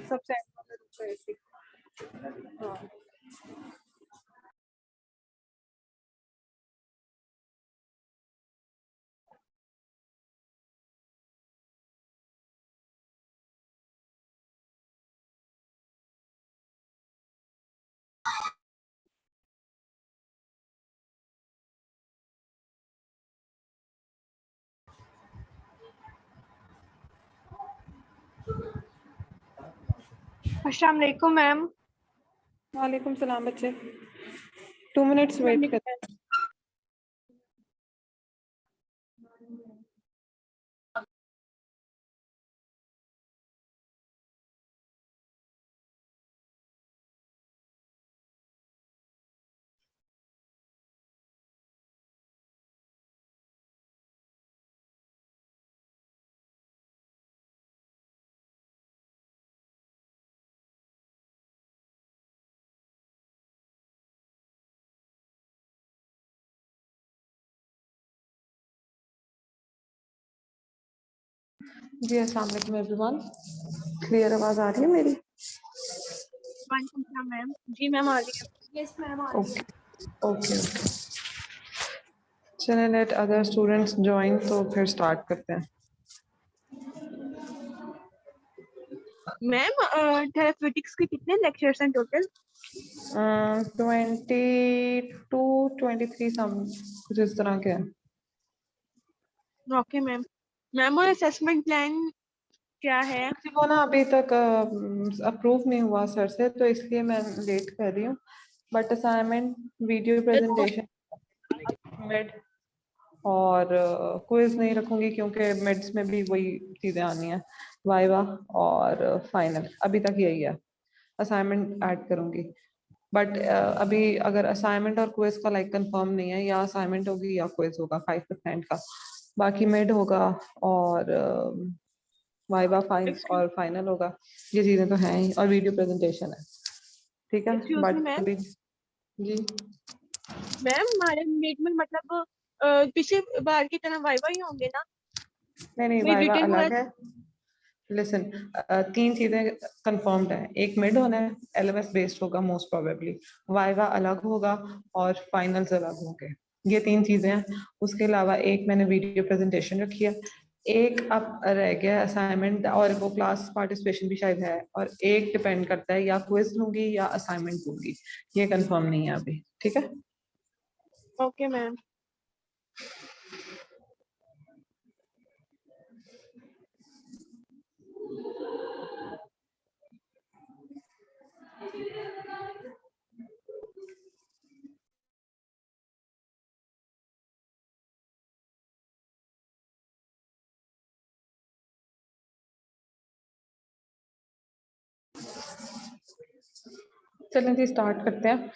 सबसे एंड वाले रूप पे ऐसे। हाँ अस्सलाम वालेकुम मैम। वालेकुम सलाम बच्चे, 2 मिनट्स वेट करते हैं। जी अस्सलाम वालेकुम एवरीवन, क्लियर आवाज आ रही है मेरी? वालेकुम सलाम मैम। जी मैम आ रही है। यस मैम आ रही है। ओके ओके, चलिए लेट अदर स्टूडेंट्स ज्वाइन, तो फिर स्टार्ट करते हैं। मैम थेरेप्यूटिक्स के कितने लेक्चर्स हैं टोटल? 22-23 सम कुछ इस तरह के हैं। Okay ma'am. मैम और असेसमेंट प्लान क्या है? वो ना अभी तक अप्रूव नहीं हुआ सर से, तो इसलिए मैं लेट कर रही हूँ। But assignment, video presentation, mid और क्विज नहीं रखूंगी क्योंकि मिड्स में भी वही चीजें आनी है, वाइवा और फाइनल। अभी तक यही है, असाइनमेंट ऐड करूंगी। बट अभी अगर असाइनमेंट और क्विज का लाइक कंफर्म नहीं है, या असाइनमेंट होगी या क्विज होगा 5% का, बाकी मिड होगा और वाइवा और फाइनल होगा। ये चीजें तो हैं ही, और वीडियो प्रेजेंटेशन है, ठीक है। Excuse me but ma'am. अभी जी मैम हमारे मीट में मतलब पिछले बार की तरह वाइवा ही होंगे ना? नहीं, कोई वाइवा रिटर्न अलग है। लिसन, 3 चीजें कंफर्म्ड है। एक मिड होना है, एलएमएस बेस्ड होगा मोस्ट प्रोबेबली, वाइवा अलग होगा और फाइनल्स अलग होंगे। ये 3 चीजें हैं। उसके अलावा एक मैंने वीडियो प्रेजेंटेशन रखी है, एक अब रह गया असाइनमेंट, और वो क्लास पार्टिसिपेशन भी शायद है, और एक डिपेंड करता है या क्विज लूंगी या असाइनमेंट लूंगी। ये कंफर्म नहीं है अभी, ठीक है। Okay ma'am. चलें जी स्टार्ट करते हैं।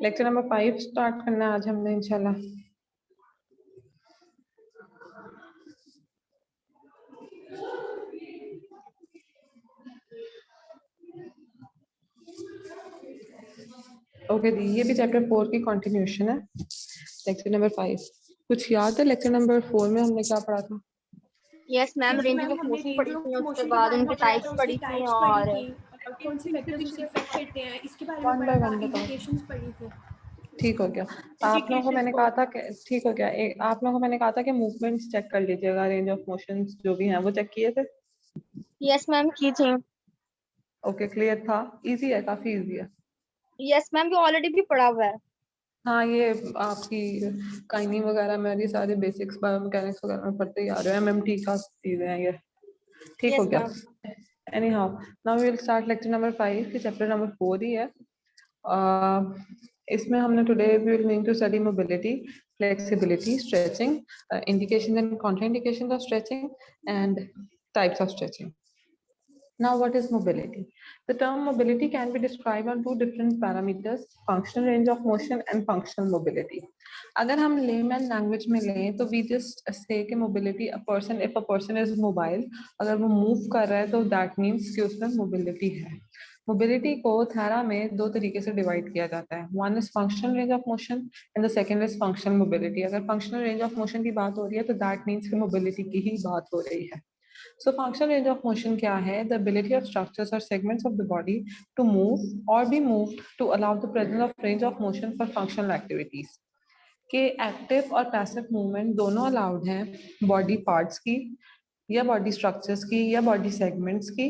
लेक्चर नंबर 5 स्टार्ट करना है आज हमने इंशाल्लाह। ओके दी, ये भी चैप्टर 4 की कंटिन्यूशन है, लेक्चर नंबर 5। कुछ याद है लेक्चर नंबर 4 में हमने क्या पढ़ा था? Yes ma'am, range ma'am of हमने मोशन रेंज पढ़ी ऑफ थी, उसके मोशन के बाद बारे में उनके पढ़ा था, टाइप्स उसकी पढ़ी थी टाइप्स पढ़ी और थी, कौन से फैक्टर्स उसे अफेक्ट करते हैं, इसके बारे में वन पढ़ा बाय था, वन बताओ। इंडिकेशंस पढ़ी थी। ठीक हो गया। आप लोगों को मैंने कहा था कि ठीक हो गया। आप लोगों को मैंने कहा था कि मूवमेंट्स चेक कर लीजिएगा, रेंज ऑफ मोशंस जो भी हैं वो चेक किए थे। यस मैम की थी। ओके, क्लियर था? इजी है, काफी इजी है। यस मैम, ये ऑलरेडी भी पढ़ा हुआ है। हाँ, ये आपकी काइनी वगैरह में ये सारे बेसिक्स बायोमैकेनिक्स वगैरह में पढ़ते ही आ रहे हैं। एमएमटी का चीजें हैं ये, ठीक हो यस गया। Ma'am. Anyhow, now we will start lecture number 5 की चैप्टर नंबर 4 ही है। इसमें हमने today we will mean to study mobility, flexibility, stretching, indications and contraindications of stretching, and types of stretching. Now, what is mobility? The term mobility can be described on 2 different parameters: functional range of motion and functional mobility. अगर हम layman language में लें तो we just say कि mobility, a person, if a person is mobile, अगर वो move कर रहा है तो that means कि उसमें mobility है। मोबिलिटी को थेरा में 2 तरीके से डिवाइड किया जाता है। One is functional range of motion and the second is functional mobility. अगर फंक्शनल रेंज ऑफ मोशन की बात हो रही है तो दैट मीन्स कि मोबिलिटी की ही बात हो रही है। So functional range of motion क्या है? The ability of structures or segments of the body to move or be moved to allow the presence of range of motion for functional activities. कि active और passive movement दोनों allowed हैं body parts की या body structures की या body segments की,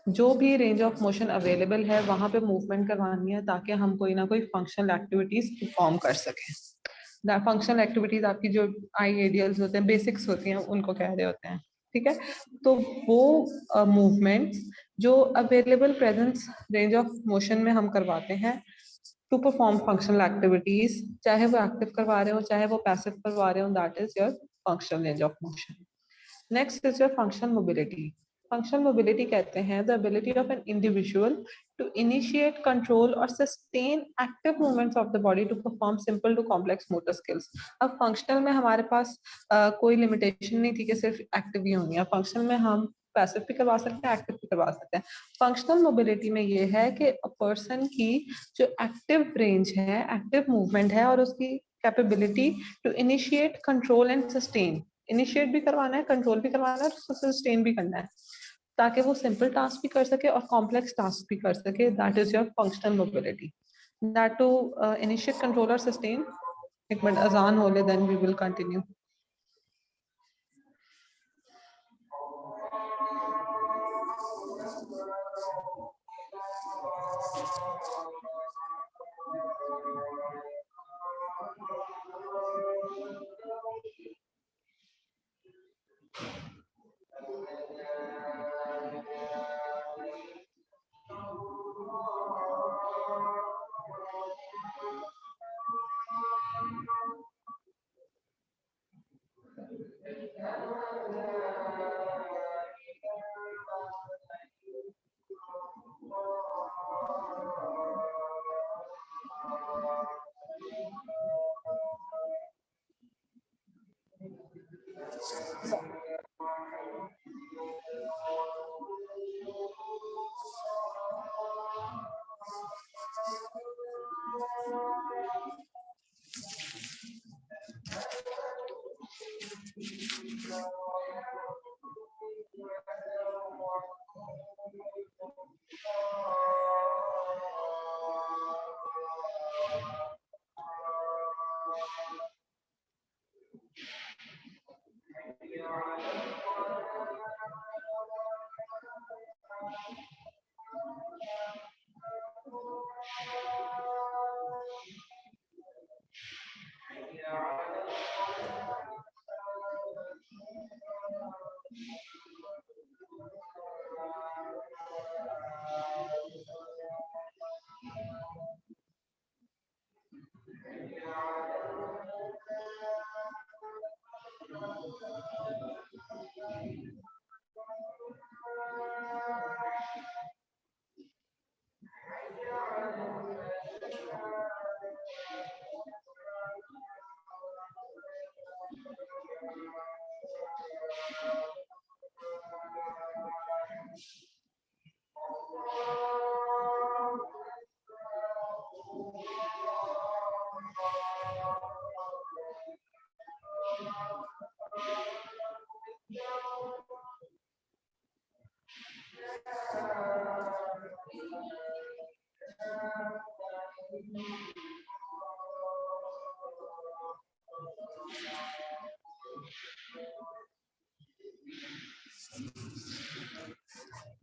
जो भी रेंज ऑफ मोशन अवेलेबल है वहां पे मूवमेंट करवानी है ताकि हम कोई ना कोई फंक्शनल एक्टिविटीज परफॉर्म कर सकें. फंक्शनल एक्टिविटीज आपकी जो आइडियल्स होते हैं, बेसिक्स होती हैं, उनको कह रहे होते हैं. ठीक है, तो वो मूवमेंट्स जो available presence range of motion में हम करवाते हैं टू परफॉर्म फंक्शनल एक्टिविटीज, चाहे वो एक्टिव करवा रहे हो चाहे वो पैसिव करवा रहे हो, that is your functional range of motion. Next is your functional mobility. Functional mobility कहते हैं the ability of an individual to initiate, control or sustain active movements of the body to perform simple to complex motor skills. अब functional में हमारे पास कोई limitation नहीं थी कि सिर्फ active ही होनी है. functional में हम पैसिव भी करवा सकते हैं, एक्टिव भी करवा सकते हैं. फंक्शनल मोबिलिटी में ये है कि अ पर्सन की जो एक्टिव रेंज है, एक्टिव मूवमेंट है और उसकी capability to initiate, control and sustain. Initiate भी करवाना है, कंट्रोल भी करवाना है और सस्टेन भी करना है ताकि वो सिंपल टास्क भी कर सके और कॉम्प्लेक्स टास्क भी कर सके. That is your functional mobility. That to initiate, control और सस्टेन. एक मिनट अजान हो ले, देन वी विल कंटिन्यू.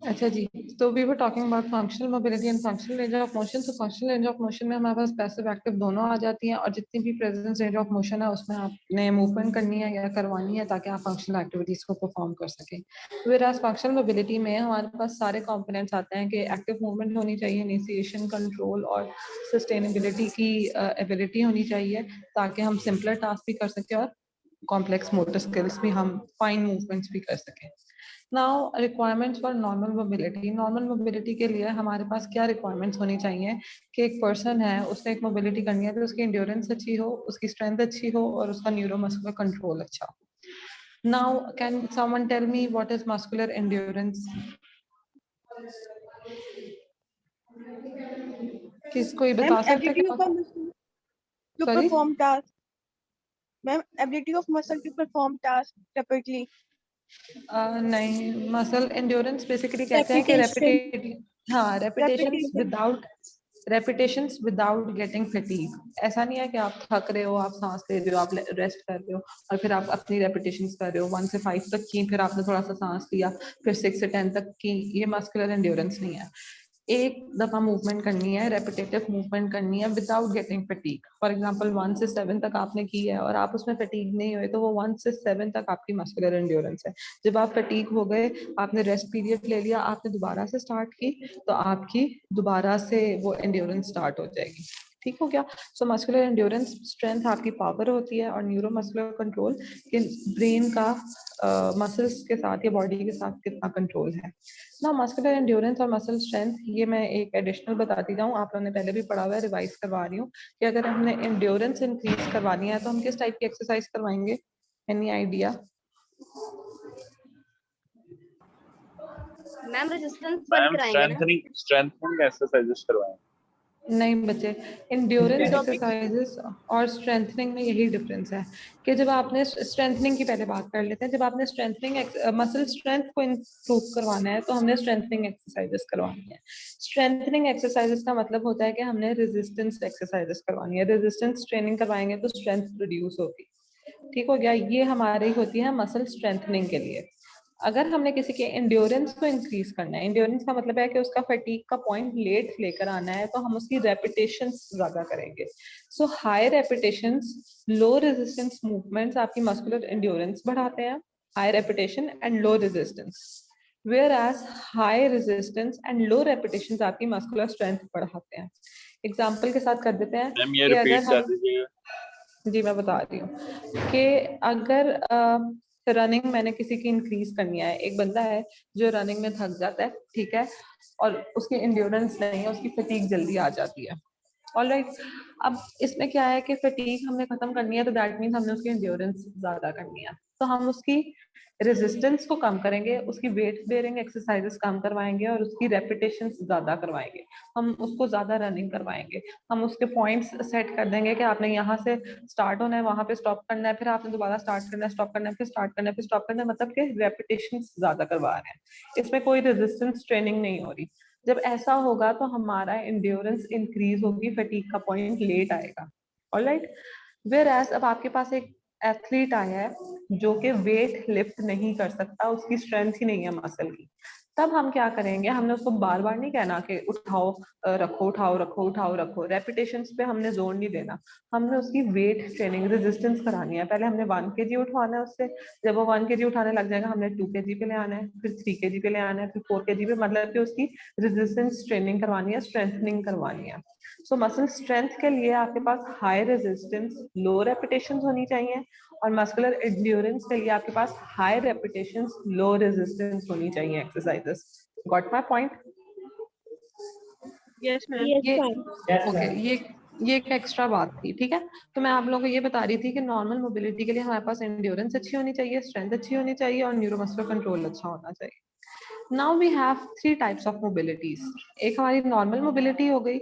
अच्छा जी, तो we were talking about functional mobility and functional range of motion. तो फंक्शनल रेंज ऑफ मोशन में हमारे पास पैसिव एक्टिव दोनों आ जाती हैं और जितनी भी प्रेजेंस रेंज ऑफ मोशन है उसमें आपने मूवमेंट करनी है या करवानी है ताकि आप फंक्शनल एक्टिविटीज को परफॉर्म कर सकें. व्हेयरएज फंक्शनल मोबिलिटी में हमारे पास सारे कंपोनेंट्स आते हैं कि एक्टिव मूवमेंट होनी चाहिए, इनिशिएशन, कंट्रोल और सस्टेनेबिलिटी की एबिलिटी होनी चाहिए ताकि हम सिंपलर टास्क भी कर सकें और कॉम्प्लेक्स मोटर स्किल्स भी, हम फाइन मूवमेंट्स भी कर सकें. Now requirements for normal mobility. Normal mobility के लिए हमारे पास क्या रिक्वायरमेंट्स होनी चाहिए कि एक पर्सन है, उसने एक मोबिलिटी करनी है तो उसकी एंड्योरेंस अच्छी हो, उसकी स्ट्रेंथ अच्छी हो और उसका न्यूरोमस्कुलर कंट्रोल अच्छा हो. Now can someone tell me what is muscular endurance? किस कोई बता सकता है? to perform task. Ma'am, ability of muscle to perform task rapidly. नहीं, मसल एंड्योरेंस बेसिकली कहते हैं कि रेपिटेशंस विदाउट गेटिंग फटीग। ऐसा नहीं है कि आप थक रहे हो, आप सांस ले रहे हो, आप रेस्ट कर रहे हो और फिर आप अपनी रेपिटेशंस कर रहे हो 1 से 5 तक की, फिर आपने थोड़ा सा सांस लिया, फिर 6 से 10 तक की। ये मस्कुलर एंड्योरेंस नहीं है। एक दफा मूवमेंट करनी है, रेपिटेटिव मूवमेंट करनी है without getting fatigue. For example 1 से 7 तक आपने की है और आप उसमें फटीग नहीं हुए, तो वो 1 से 7 तक आपकी मस्कुलर एंड्योरेंस है। जब आप फटीग हो गए, आपने रेस्ट पीरियड ले लिया, आपने दोबारा से स्टार्ट की, तो आपकी दोबारा से वो एंड्योरेंस स्टार्ट हो जाएगी। ठीक हो गया। सो मस्कुलर एंड्योरेंस स्ट्रेंथ आपकी पावर होती है और न्यूरोमस्कुलर कंट्रोल कि ब्रेन का मसल्स के साथ या बॉडी के साथ कितना कंट्रोल है ना। मस्कुलर एंड्योरेंस और मसल स्ट्रेंथ, ये मैं एक एडिशनल बताती जाऊँ, आप लोगों ने पहले भी पढ़ा हुआ है, रिवाइज करवा रही हूँ कि अगर हमने एंड्योरेंस इंक्रीज करवानी है तो हम किस टाइप की एक्सरसाइज करवाएंगे? Any idea? मैम रेजिस्टेंस वाली मैम कराएंगे ना? स्ट्रेंथनिंग एक्सरसाइजेस करवाएं। नहीं बच्चे, एंड्योरेंस एक्सरसाइजेस और स्ट्रेंथनिंग में यही डिफरेंस है कि जब आपने स्ट्रेंथनिंग की पहले बात कर लेते हैं, जब आपने स्ट्रेंथनिंग मसल स्ट्रेंथ को इंप्रूव करवाना है तो हमने स्ट्रेंथनिंग एक्सरसाइजेस करवानी है। स्ट्रेंथनिंग एक्सरसाइजेस का मतलब होता है कि हमने रेजिस्टेंस एक्सरसाइजेस करवानी है। रेजिस्टेंस ट्रेनिंग करवाएंगे तो स्ट्रेंथ प्रोड्यूस होगी। ठीक हो गया। ये हमारी होती है मसल स्ट्रेंथनिंग के लिए। अगर हमने किसी के एंड्योरेंस को इंक्रीज करना है, एंड्योरेंस का मतलब है कि उसका फटीग का पॉइंट लेट लेकर आना है, तो हम उसकी रेपिटेशंस ज्यादा करेंगे। So high repetitions, low resistance movements आपकी मस्कुलर एंड्योरेंस बढ़ाते हैं। High repetition and low resistance, whereas high resistance and low repetitions आपकी मस्कुलर स्ट्रेंथ बढ़ाते हैं। एग्जाम्पल के साथ कर देते हैं मैम ये कि अगर रिपीट कर हम, दीजिएगा। जी मैं बता रही हूँ कि अगर रनिंग मैंने किसी की इंक्रीज करनी है, एक बंदा है जो रनिंग में थक जाता है, ठीक है, और उसकी एंड्योरेंस नहीं है, उसकी फटीग जल्दी आ जाती है। ऑलराइट, अब इसमें क्या है कि फटीग हमने खत्म करनी है, तो दैट मीन्स हमने उसकी एंड्योरेंस ज्यादा करनी है, तो हम उसकी रेजिस्टेंस को कम करेंगे, उसकी वेट बेयरिंग एक्सरसाइजेस कम करवाएंगे और उसकी रेपिटेशंस ज्यादा करवाएंगे। हम उसको ज्यादा रनिंग करवाएंगे, हम उसके पॉइंट्स सेट कर देंगे कि आपने यहाँ से स्टार्ट होना है, वहां पे स्टॉप करना है, फिर आपने दोबारा स्टार्ट करना है, स्टॉप करना है, फिर स्टार्ट करना है, फिर स्टॉप करना है, मतलब कि रेपिटेशंस ज्यादा करवा रहे हैं। इसमें कोई रेजिस्टेंस ट्रेनिंग नहीं हो रही। जब ऐसा होगा तो हमारा एंड्योरेंस इंक्रीज होगी, फटीग का पॉइंट लेट आएगा। ऑलराइट, वेयरएज अब आपके पास एक एथलीट आया है जो कि वेट लिफ्ट नहीं कर सकता, उसकी स्ट्रेंथ ही नहीं है मसल की, तब हम क्या करेंगे? हमने उसको बार बार नहीं कहना कि उठाओ रखो, उठाओ रखो, उठाओ रखो, रेपिटेशंस पे हमने जोर नहीं देना। हमने उसकी वेट ट्रेनिंग, रेजिस्टेंस करानी है। पहले हमने 1 kg उठवाना है उससे, जब वो 1 kg उठाने लग जाएगा हमने 2 kg पे ले आना है, फिर 3 kg पे ले आना है, फिर 4 kg पे, मतलब कि उसकी रेजिस्टेंस ट्रेनिंग करवानी है, स्ट्रेंथनिंग करवानी है। सो मसल स्ट्रेंथ के लिए आपके पास हाई रेजिस्टेंस, लो रेपिटेशंस होनी चाहिए, और मस्कुलर एंड्योरेंस के लिए आपके पास हाई रेपिटेशंस, लो रेजिस्टेंस होनी चाहिए exercises. Got my point? Yes ma'am. ये ओके, ये एक एक्स्ट्रा बात थी, ठीक है। तो मैं आप लोगों को ये बता रही थी कि नॉर्मल मोबिलिटी के लिए हमारे पास एंड्योरेंस अच्छी होनी चाहिए, स्ट्रेंथ अच्छी होनी चाहिए और न्यूरोमस्कुलर कंट्रोल अच्छा होना चाहिए। Now we have 3 types of mobilities. एक हमारी नॉर्मल मोबिलिटी हो गई,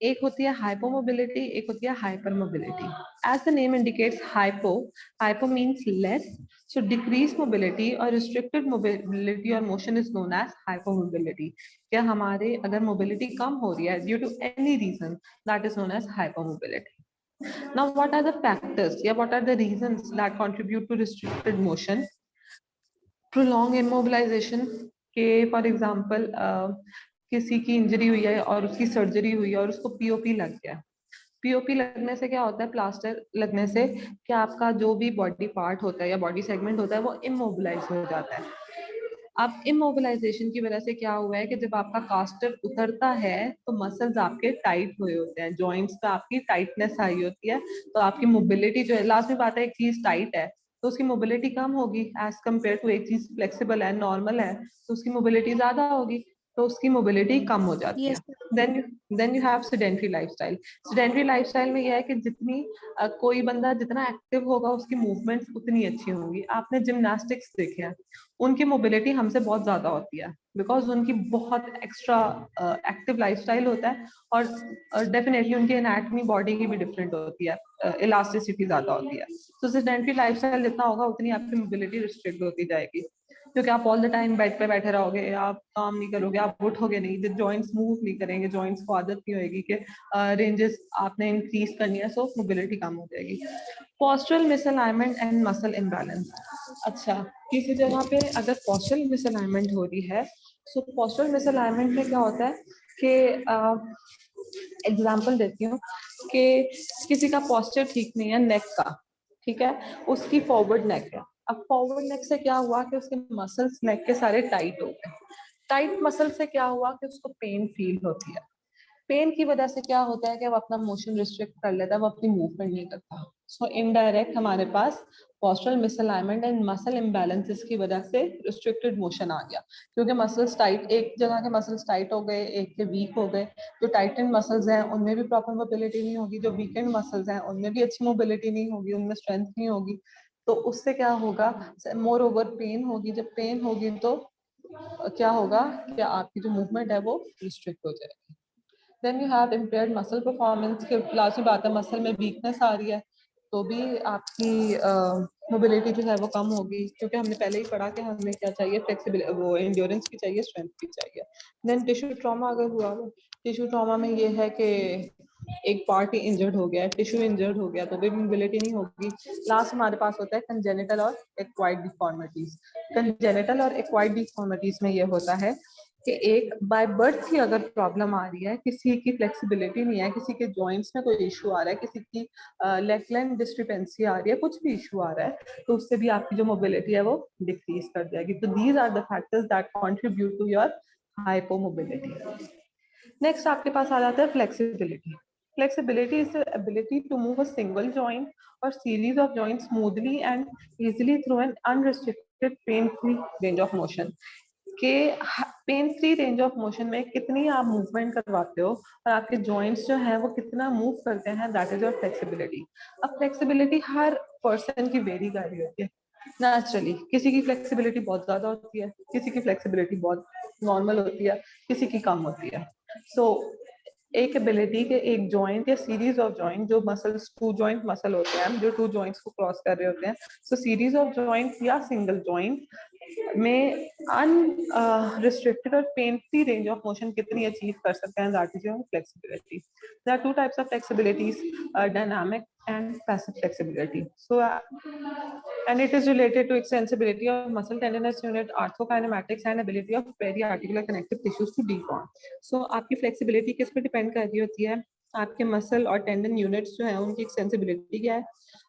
एक होती है हाइपोमोबिलिटी, एक होती है hyper mobility. As the name indicates, hypo means less, so decrease mobility और रिस्ट्रिक्टेड मोबिलिटी और motion is known as hypomobility. क्या हमारे अगर मोबिलिटी कम हो रही है due to any reason, that is known as hypomobility. Now what are the factors, yeah, what are the reasons that contribute to restricted motion? Prolonged immobilization, के for example किसी की इंजरी हुई है और उसकी सर्जरी हुई है और उसको पीओपी लग गया। पीओपी लगने से क्या होता है? प्लास्टर लगने से क्या आपका जो भी बॉडी पार्ट होता है या बॉडी सेगमेंट होता है वो इमोबिलाइज हो जाता है। अब इमोबिलाइजेशन की वजह से क्या हुआ है कि जब आपका कास्टर उतरता है तो मसल्स आपके टाइट हुए होते हैं, जॉइंट्स पे आपकी टाइटनेस आई होती है, तो आपकी मोबिलिटी जो है, लास्ट में बात है, एक चीज टाइट है तो उसकी मोबिलिटी कम होगी एज कम्पेयर टू एक चीज फ्लेक्सिबल है, नॉर्मल है, तो उसकी मोबिलिटी ज्यादा होगी। तो उसकी मोबिलिटी कम हो जाती है। Yes. Then you have sedentary lifestyle. Sedentary lifestyle में यह है कि जितनी कोई बंदा जितना एक्टिव होगा उसकी मूवमेंट्स उतनी अच्छी होंगी। आपने जिम्नास्टिक्स देखे हैं, उनकी मोबिलिटी हमसे बहुत ज्यादा होती है बिकॉज उनकी बहुत एक्स्ट्रा एक्टिव लाइफस्टाइल होता है और डेफिनेटली उनकी एनाटॉमी बॉडी की भी डिफरेंट होती है, इलास्टिसिटी ज्यादा होती है। तो सेडेंटरी लाइफस्टाइल जितना होगा उतनी आपकी मोबिलिटी रिस्ट्रिक्ट होती जाएगी, क्योंकि आप ऑल द टाइम बेड पे बैठे रहोगे, आप काम नहीं करोगे, आप उठोगे नहीं, जॉइंट्स मूव नहीं करेंगे, जॉइंट्स को आदत नहीं होगी कि रेंजेस आपने इंक्रीज करनी है, सो मोबिलिटी कम हो जाएगी। Postural misalignment and muscle imbalance. अच्छा, किसी जगह पे अगर पोस्चरल मिसअलाइनमेंट हो रही है, सो पोस्चरल मिसअलाइनमेंट में क्या होता है कि एग्जांपल देती हूँ कि किसी का पोस्चर ठीक नहीं है नेक का, ठीक है, उसकी फॉरवर्ड नेक है। अब फॉरवर्ड नेक से क्या हुआ कि उसके मसल्स नेक के सारे टाइट हो गए। टाइट मसल से क्या हुआ कि उसको पेन फील होती है। पेन की वजह से क्या होता है कि वो अपना मोशन रिस्ट्रिक्ट कर लेता है, वो अपनी मूवमेंट नहीं करता। सो इनडायरेक्ट हमारे पास postural misalignment and muscle imbalances की वजह से रिस्ट्रिक्टेड मोशन आ गया, क्योंकि मसल्स टाइट, एक जगह के मसल्स टाइट हो गए, एक के वीक हो गए। जो टाइटेंड मसल्स हैं उनमें भी प्रॉपर मोबिलिटी नहीं होगी, जो वीकेंड मसल्स हैं उनमें भी अच्छी मोबिलिटी नहीं होगी, उनमें स्ट्रेंथ नहीं होगी। तो उससे क्या होगा, मोर ओवर पेन होगी। जब पेन होगी तो क्या होगा कि आपकी जो मूवमेंट है वो रिस्ट्रिक्ट हो जाएगी। Then you have impaired muscle performance, के लाजमी बात है मसल में वीकनेस आ रही है तो भी आपकी मोबिलिटी जो है वो कम होगी, क्योंकि हमने पहले ही पढ़ा कि हमें क्या चाहिए, फ्लेक्सिबिलिटी, वो एंड्योरेंस भी चाहिए, स्ट्रेंथ भी चाहिए। देन टिश्यू ट्रॉमा अगर हुआ हो, टिश्यू ट्रॉमा में ये है कि एक पार्ट ही इंजर्ड हो गया, टिश्यू इंजर्ड हो गया तो भी मोबिलिटी नहीं होगी। लास्ट हमारे पास होता है कंजेनिटल और एक्वायर्ड डिफॉर्मिटीज। कंजेनिटल और एक्वायर्ड डिफॉर्मिटीज में ये होता है कि एक बाय बर्थ ही अगर प्रॉब्लम आ रही है, किसी की फ्लेक्सिबिलिटी नहीं है, किसी के जॉइंट्स में कोई इशू आ रहा है, किसी की लेग लेंथ डिस्क्रिपेंसी आ रही है, कुछ भी इशू आ रहा है, तो उससे भी आपकी जो मोबिलिटी है वो डिक्रीज कर जाएगी। तो these are the factors that contribute to your hypomobility. Next आपके पास आ जाता है flexibility. Flexibility is the ability to move a single joint or series of joints smoothly and easily through an unrestricted pain-free range of motion. के pen free range of motion में कितनी आप movement करवाते हो और आपके जॉइंट्स जो हैं वो कितना मूव करते हैं, दैट इज योर फ्लेक्सिबिलिटी। अब फ्लेक्सिबिलिटी हर पर्सन की वेरी कर रही होती है नेचुरली। किसी की फ्लेक्सिबिलिटी बहुत ज्यादा होती है, किसी की फ्लेक्सिबिलिटी बहुत नॉर्मल होती है, किसी की कम होती है। सो एक एबिलिटी के एक जॉइंट या सीरीज ऑफ जॉइंट, जो मसल्स टू जॉइंट मसल होते हैं जो टू जॉइंट्स को क्रॉस कर रहे होते हैं, सो सीरीज ऑफ जॉइंट या सिंगल जॉइंट में अनरिस्ट्रिक्टेड और pain free range of motion कितनी अचीव कर सकते हैं, that is your flexibility. There are two types of flexibilities, dynamic and passive flexibility. So and it is related to extensibility of muscle tendinous unit, arthrokinematics and ability of periarticular connective tissues to deform. So आपकी flexibility किस पे depend कर रही होती है, आपके muscle और tendon units जो है उनकी एक्सटेंसिबिलिटी क्या है,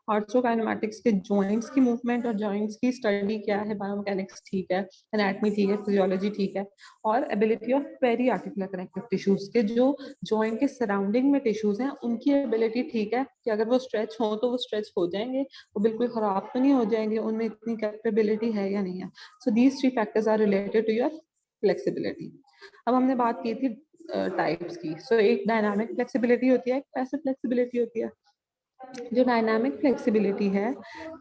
आर्थ्रोकाइनेमैटिक्स के जॉइंट्स की मूवमेंट और जॉइंट्स की स्टडी क्या है, बायोमैकेनिक्स ठीक है, एनाटॉमी ठीक है, फिजियोलॉजी ठीक है, और ability of periarticular connective tissues के जो जॉइंट के सराउंडिंग में टिश्यूज हैं उनकी एबिलिटी ठीक है कि अगर वो स्ट्रेच हो तो वो स्ट्रेच हो जाएंगे, वो बिल्कुल खराब तो नहीं हो जाएंगे, उनमें इतनी कैपेबिलिटी है या नहीं है। So these three factors are related to your flexibility. अब हमने बात की थी टाइप्स की। सो एक डायनामिक फ्लेक्सिबिलिटी होती है, एक पैसिव फ्लेक्सिबिलिटी होती है। जो डायनामिक फ्लेक्सिबिलिटी है,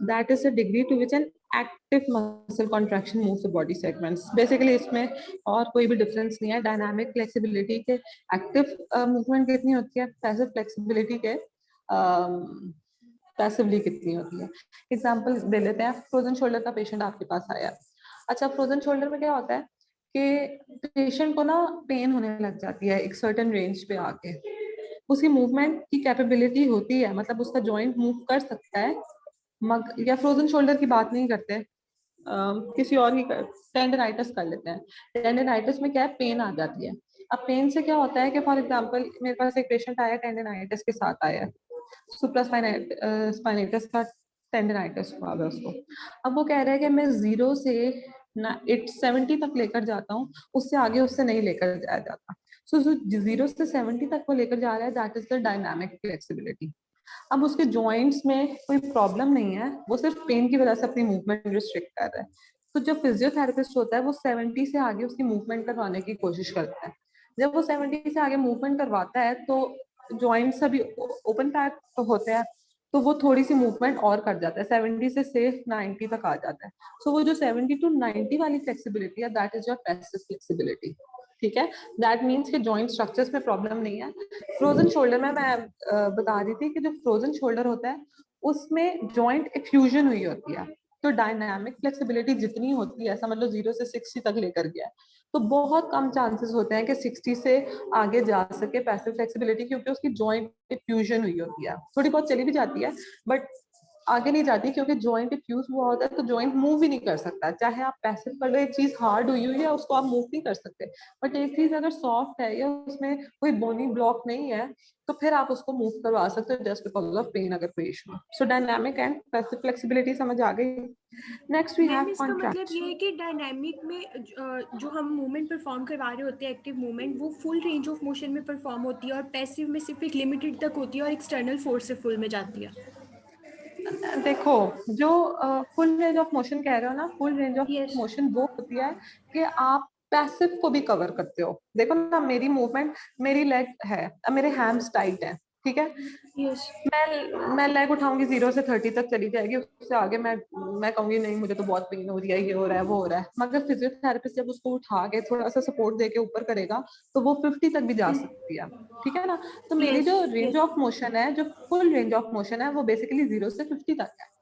that is the degree to which an active muscle contraction moves the body segments. Basically इसमें और कोई भी डिफरेंस नहीं है। डायनामिक फ्लेक्सिबिलिटी के एक्टिव मूवमेंट कितनी होती है, पैसिव फ्लेक्सिबिलिटी के पैसिवली कितनी होती है। एग्जांपल दे लेते हैं, फ्रोजन शोल्डर का पेशेंट आपके पास आया। अच्छा, फ्रोजन शोल्डर में क्या होता है कि पेशेंट को ना पेन होने लग जाती है एक सर्टेन रेंज पे आके, उसकी मूवमेंट की कैपेबिलिटी होती है, मतलब उसका जॉइंट मूव कर सकता है, या फ्रोजन शोल्डर की बात नहीं करते, किसी और की टेंडनाइटिस कर लेते हैं। टेंडनाइटिस में क्या है, पेन आ जाती है। अब पेन से क्या होता है कि फॉर एग्जांपल मेरे पास एक पेशेंट आया टेंडनाइटिस के साथ आया, सुप्रास्पाइनेटस का टेंडनाइटिस हुआ है उसको। अब वो कह रहा है कि मैं 0 से 70 तक लेकर जाता हूँ, उससे आगे उससे नहीं लेकर जाया जाता। सो जो 0 से 70 तक वो लेकर जा रहा है, that is the dynamic flexibility. अब उसके जॉइंट्स में कोई प्रॉब्लम नहीं है, वो सिर्फ पेन की वजह से अपनी मूवमेंट रिस्ट्रिक्ट कर रहा है। तो जो फिजियोथेरेपिस्ट होता है वो 70 से आगे उसकी मूवमेंट करवाने की कोशिश करता है। जब वो 70 से आगे मूवमेंट करवाता है तो जॉइंट्स अभी ओपन पैक होते हैं, तो वो थोड़ी सी मूवमेंट और कर जाता है, 70 से 90 तक आ जाता है। सो वो जो 70 to 90 वाली फ्लेक्सिबिलिटी है, that is your passive flexibility. ठीक है, दैट मीन्स कि जॉइंट स्ट्रक्चर्स में प्रॉब्लम नहीं है। फ्रोजन शोल्डर में मैं बता रही थी कि जो फ्रोजन शोल्डर होता है उसमें जॉइंट एक्फ्यूजन हुई होती है, तो डायनामिक फ्लेक्सिबिलिटी जितनी होती है, समझ लो 0 से 60 तक लेकर गया, तो बहुत कम चांसेस होते हैं कि 60 से आगे जा सके पैसिव फ्लेक्सिबिलिटी, क्योंकि उसकी जॉइंट फ्यूजन हुई होती है। थोड़ी बहुत चली भी जाती है बट आगे नहीं जाती, क्योंकि जॉइंट फ्यूज हुआ होता है तो जॉइंट मूव ही नहीं कर सकता। चाहे आप पैसिव कर लो, एक चीज हार्ड हुई हुई है उसको आप मूव नहीं कर सकते, बट एक चीज अगर सॉफ्ट है या उसमें कोई बोनी ब्लॉक नहीं है तो फिर आप उसको मूव करवा सकते हो जस्ट बिकॉज ऑफ पेन, अगर कोई issue. So dynamic and passive flexibility समझ आ गई। नेक्स्ट वी मैम हैव इसका मतलब कॉन्ट्रैक्ट। ये है कि डायनामिक में जो हम मूवमेंट परफॉर्म करवा रहे होते हैं, एक्टिव मूवमेंट, वो फुल रेंज ऑफ मोशन में परफॉर्म होती है, और पैसिव में सिर्फ एक लिमिटेड तक होती है और एक्सटर्नल फोर्स से फुल में जाती है। देखो, जो फुल रेंज ऑफ मोशन कह रहे हो ना, full range of yes motion वो होती है कि आप पैसिव को भी कवर करते हो। देखो ना, मेरी मूवमेंट, मेरी लेग है, अब मेरे हैम्स टाइट है, ठीक है, यस मैं लेग उठाऊंगी 0 से 30 तक चली जाएगी, उससे आगे मैं कहूंगी नहीं मुझे तो बहुत पेन हो रही है, ये हो रहा है, वो हो रहा है। मगर फिजियोथेरेपिस्ट जब उसको उठा के थोड़ा सा सपोर्ट देके ऊपर करेगा तो वो 50 तक भी जा सकती है, ठीक है ना। तो मेरी यस जो रेंज यस ऑफ मोशन है, जो फुल रेंज ऑफ मोशन है, वो बेसिकली 0 से 50 तक है।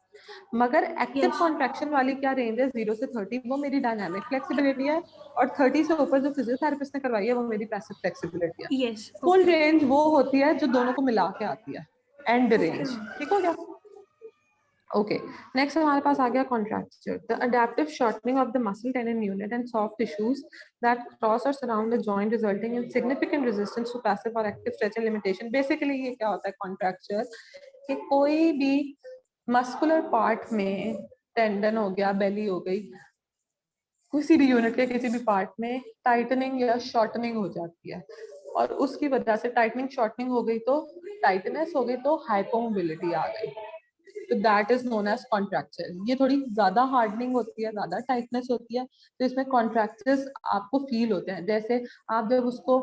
मगर एक्टिव यस कॉन्ट्रैक्शन वाली क्या रेंज है, 0 से 30, वो मेरी डायनामिक फ्लेक्सिबिलिटी है, और 30 से ऊपर जो फिजियोथेरेपिस्ट ने करवाई है वो मेरी पैसिव फ्लेक्सिबिलिटी है। यस फुल ओके रेंज वो होती है जो दोनों को मिला के आती है, एंड ओके रेंज। ठीक हो गया। ओके, नेक्स्ट हमारे पास आ गया contracture, the adaptive shortening of the muscle tendon unit and soft tissues that cross और surround the joint resulting in significant resistance to passive और एक्टिव स्ट्रेचिंग लिमिटेशन। बेसिकली ये क्या होता है कॉन्ट्रैक्चर, कि कोई भी मस्कुलर पार्ट में, टेंडन हो गया, बेली हो गई, किसी भी यूनिट के किसी भी पार्ट में टाइटनिंग या शॉर्टनिंग हो जाती है, और उसकी वजह से टाइटनिंग शॉर्टनिंग हो गई तो टाइटनेस हो गई तो हाइपोमोबिलिटी आ गई, तो that is known as contracture. ये थोड़ी ज्यादा हार्डनिंग होती है, ज्यादा टाइटनेस होती है, तो इसमें कॉन्ट्रैक्चर्स आपको फील होते हैं। जैसे आप जब उसको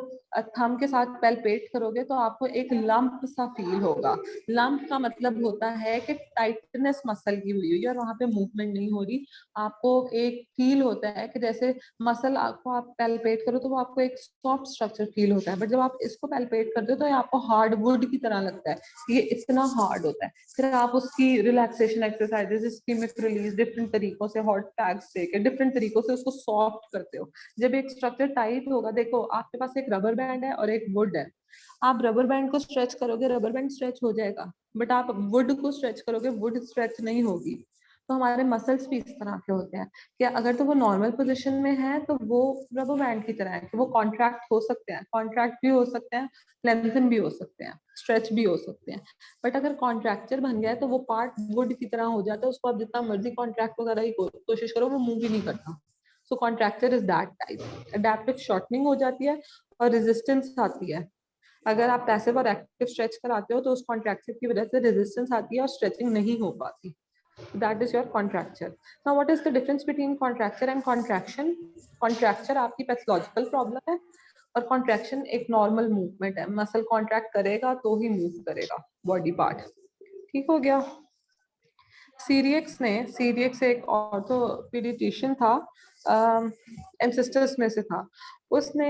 थंब के साथ पैल्पेट करोगे तो आपको एक लंप सा फील होगा। लंप का मतलब होता है कि टाइटनेस मसल की हुई हुई है और वहां पे मूवमेंट नहीं हो रही। आपको एक फील होता है कि जैसे मसल आपको, आप पैल्पेट करो तो वो आपको एक सॉफ्ट स्ट्रक्चर फील होता है, बट जब आप इसको पैल्पेट करते हो तो ये आपको हार्ड वुड की तरह लगता है, ये इतना हार्ड होता है। फिर आप उसकी relaxation exercises, ischaemic release, different तरीकों से हॉट पैक्स देके डिफरेंट तरीकों से उसको सॉफ्ट करते हो। जब एक स्ट्रक्चर टाइट होगा, देखो आपके पास एक रबर बैंड है और एक वुड है, आप रबर बैंड को स्ट्रेच करोगे, रबर बैंड स्ट्रेच हो जाएगा, बट आप वुड को स्ट्रेच करोगे, वुड स्ट्रेच नहीं होगी। तो हमारे मसल्स भी इस तरह के होते हैं कि अगर तो वो नॉर्मल पोजीशन में है तो वो रबर बैंड की तरह है कि वो कॉन्ट्रैक्ट हो सकते हैं, कॉन्ट्रैक्ट भी हो सकते हैं, लेंथन भी हो सकते हैं, स्ट्रेच भी हो सकते हैं। बट अगर कॉन्ट्रैक्चर बन गया है तो वो पार्ट वुड की तरह हो जाता है, उसको आप जितना मर्जी कॉन्ट्रैक्ट वगैरह की कोशिश करो, वो मूव ही नहीं करता। So contracture is that type. Adaptive shortening हो जाती है और रेजिस्टेंस आती है। अगर आप पैसिव और एक्टिव स्ट्रेच कराते हो तो उस कॉन्ट्रैक्चर की वजह से रेजिस्टेंस आती है और स्ट्रेचिंग नहीं हो पाती। That is your contracture. Now, what is the difference between contracture and contraction? Contracture आपकी पैथोलॉजिकल प्रॉब्लम है और कॉन्ट्रैक्शन एक नॉर्मल मूवमेंट है। मसल कॉन्ट्रैक्ट करेगा तो ही मूव करेगा बॉडी पार्ट। ठीक हो गया। सीरियक्स एक ऑर्थोपीडियट्रिशियन था, एंसेस्टर्स में से था। उसने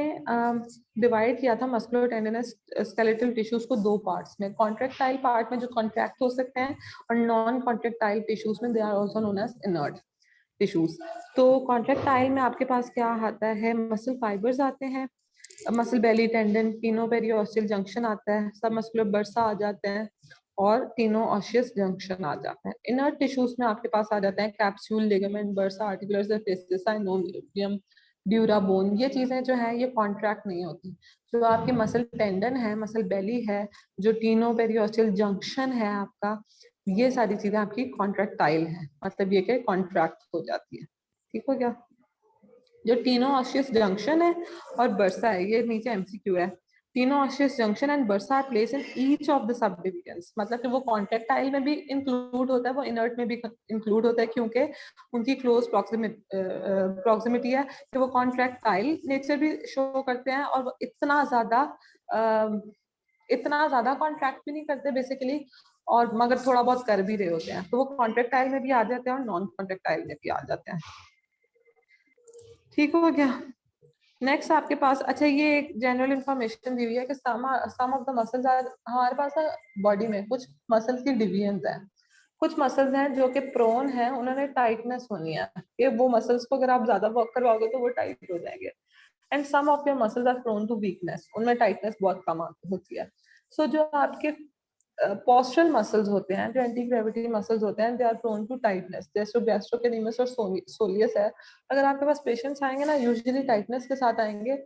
डिवाइड किया था मस्कुलर टेंडनस स्केलेटल टिश्यूज को दो पार्ट्स में, कॉन्ट्रैक्टाइल पार्ट में जो कॉन्ट्रैक्ट हो सकते हैं और नॉन कॉन्ट्रैक्टाइल टिश्यूज में, they are also known as inert tissues. तो कॉन्ट्रैक्टाइल में आपके पास क्या आता है, मसल फाइबर्स आते हैं, मसल बेली टेंडन, टीनो पेरियोस्टियल जंक्शन आता है, सब मस्कुलर बर्सा आ जाते हैं और तीनों ऑशियस जंक्शन आ जाते हैं। इनर टिश्यूज में आपके पास आ जाते हैं capsule, ligament, bursa, articular surface, synovium, dura bone. ये चीजें जो है ये कॉन्ट्रैक्ट नहीं होती। जो आपकी मसल टेंडन है, मसल बेली है, जो टीनो पेरियोस्टियल जंक्शन है आपका, ये सारी चीजें आपकी कॉन्ट्रैक्टाइल है, मतलब ये कि कॉन्ट्रैक्ट हो जाती है। ठीक हो गया। जो टीनो ऑशियस जंक्शन है और बर्सा है, ये नीचे एमसीक्यू है। तीनों ऑस्टियस junction and bursa are place in each of the subdivisions, मतलब कि वो कॉन्ट्रैक्टाइल में भी इंक्लूड होता है, वो इनर्ट में भी इंक्लूड होता है, क्योंकि उनकी क्लोज प्रॉक्सिमिटी है कि वो कॉन्ट्रैक्टाइल नेचर भी शो करते हैं, और वो इतना ज्यादा कॉन्ट्रैक्ट भी नहीं करते बेसिकली, और मगर थोड़ा बहुत कर भी रहे होते हैं, तो वो कॉन्ट्रैक्टाइल में भी आ जाते हैं और नॉन कॉन्ट्रैक्टाइल में भी आ जाते हैं। ठीक हो गया। नेक्स्ट आपके पास, अच्छा ये एक जनरल इंफॉर्मेशन दी हुई है कि सम ऑफ द मसल्स आर, हमारे पास बॉडी में कुछ मसल की डिवीजन्स हैं, कुछ मसल्स हैं जो कि प्रोन है, उन्होंने टाइटनेस होनी है, कि वो मसल्स को अगर आप ज्यादा वर्क करवाओगे तो वो टाइट हो जाएंगे, and some of your muscles are prone to weakness, उनमें टाइटनेस बहुत कम होती है। सो जो आपके पोस्चरल मसल्स होते हैं, जो एंटी ग्रेविटी मसल्स होते हैं, they are prone to tightness, जैसे गैस्ट्रोकेनिमस और सोलियस है। अगर आपके पास पेशेंट्स आएंगे ना, यूजुअली टाइटनेस के साथ आएंगे,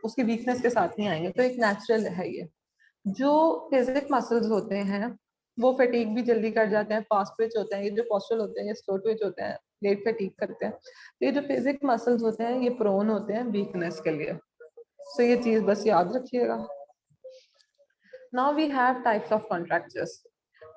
उसकी वीकनेस के साथ नहीं आएंगे, तो एक नेचुरल है ये। जो फिजिक मसल्स होते हैं वो फटीग भी जल्दी कर जाते हैं, फास्ट ट्विच होते हैं, ये जो पोस्चरल होते हैं ये स्लो ट्विच होते हैं, लेट फटीग करते हैं। तो ये जो फिजिक मसल्स होते हैं ये प्रोन होते हैं वीकनेस के लिए, तो ये चीज बस याद रखिएगा। Now we have types of contractures.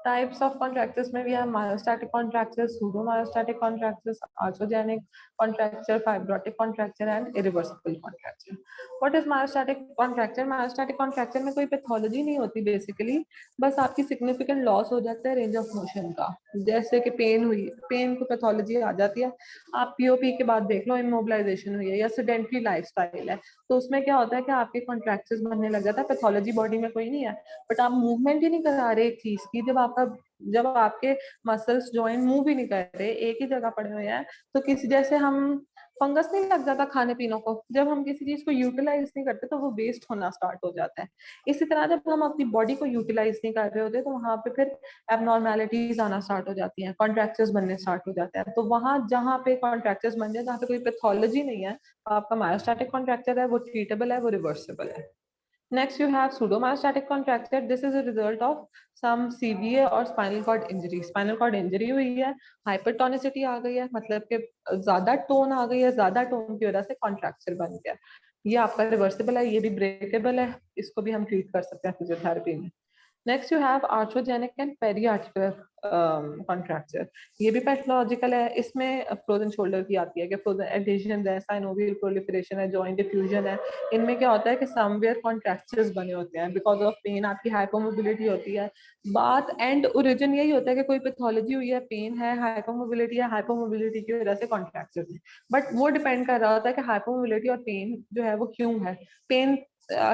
Types of contractures में we have myostatic contractures, pseudomyostatic contractures, arthrogenic contracture, fibrotic contracture and irreversible contracture. What is myostatic contracture? Myostatic contracture में कोई पैथोलॉजी नहीं होती बेसिकली, बस आपकी सिग्निफिकेंट लॉस हो जाता है रेंज ऑफ मोशन का, जैसे कि पेन हुई, पेन को पैथोलॉजी आ जाती है, आप पीओपी के बाद देख लो इमोबिलाइजेशन हुई है या सेडेंटरी लाइफस्टाइल है, तो उसमें क्या होता है कि आपके कॉन्ट्रैक्चर्स बनने लग जाता है, पैथोलॉजी बॉडी में कोई नहीं है, बट आप मूवमेंट ही नहीं करा रहे एक चीज की, जब आपके मसल्स जॉइंट मूव ही नहीं कर रहे, एक ही जगह पड़े हुए हैं, तो किसी जैसे हम फंगस नहीं लग जाता खाने पीनों को, जब हम किसी चीज को यूटिलाइज नहीं करते तो वो वेस्ट होना स्टार्ट हो जाता है। इसी तरह जब हम अपनी बॉडी को यूटिलाइज नहीं कर रहे होते तो वहां पे फिर एबनॉर्मेलिटीज आना स्टार्ट हो जाती हैं, कॉन्ट्रैक्चर्स बनने स्टार्ट हो जाते हैं। तो वहां जहाँ पे कॉन्ट्रैक्चर्स बन जाए, जहाँ पे कोई पैथोलॉजी नहीं है, आपका मायोस्टैटिक कॉन्ट्रैक्चर है वो ट्रीटेबल है, वो रिवर्सिबल है। Next, you have pseudomyostatic contracture. This is a result of some CVA or spinal cord injury. Spinal cord injury हुई है, hypertonicity आ गई है, मतलब कि ज्यादा टोन आ गई है, ज्यादा टोन की वजह से कॉन्ट्रैक्चर बन गया। ये आपका रिवर्सिबल है, ये भी ब्रेकेबल है, इसको भी हम ट्रीट कर सकते हैं फिजियोथेरेपी में। Next you have arthrogenic and periarticular contracture, ये भी पैथोलॉजिकल है, इसमें फ्रोजन शोल्डर की आती है कि फ्रोजन एडिशंस है, साइनोवियल प्रोलिफरेशन है, जॉइंट डिफ्यूजन है, इनमें क्या होता है कि समवेयर कॉन्ट्रैक्चर्स बने होते हैं बिकॉज ऑफ पेन, आपकी हाइपोमोबिलिटी होती है। बात एंड ओरिजिन यही होता है कि कोई पैथोलॉजी हुई है, पेन है, हाइपोमोबिलिटी की वजह से कॉन्ट्रैक्चर्स है, बट वो डिपेंड कर रहा होता है कि हाइपोमोबिलिटी और पेन जो है वो क्यों है। पेन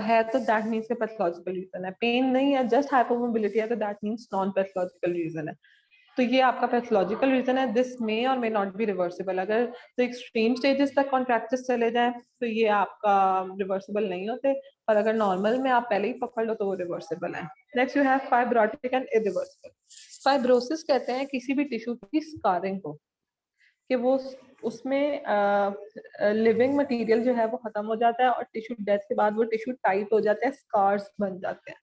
है तो दैट मीन्स पैथोलॉजिकल रीजन है, पेन नहीं है जस्ट हाइपोमोबिलिटी है तो that means non pathological reason है। तो ये आपका पैथोलॉजिकल रीजन है, this may or may not be reversible. अगर तो एक्सट्रीम स्टेजेस तक कॉन्ट्रैक्चर्स चले जाएं तो ये आपका रिवर्सिबल नहीं होते, और अगर नॉर्मल में आप पहले ही पकड़ लो तो वो रिवर्सिबल है। Next you have fibrotic and irreversible. Fibrosis कहते हैं किसी भी टिश्यू की स्कारिंग को, कि वो उसमें लिविंग मटेरियल जो है वो खत्म हो जाता है और टिश्यू डेथ के बाद वो टिश्यू टाइट हो जाता है, स्कार्स बन जाते हैं,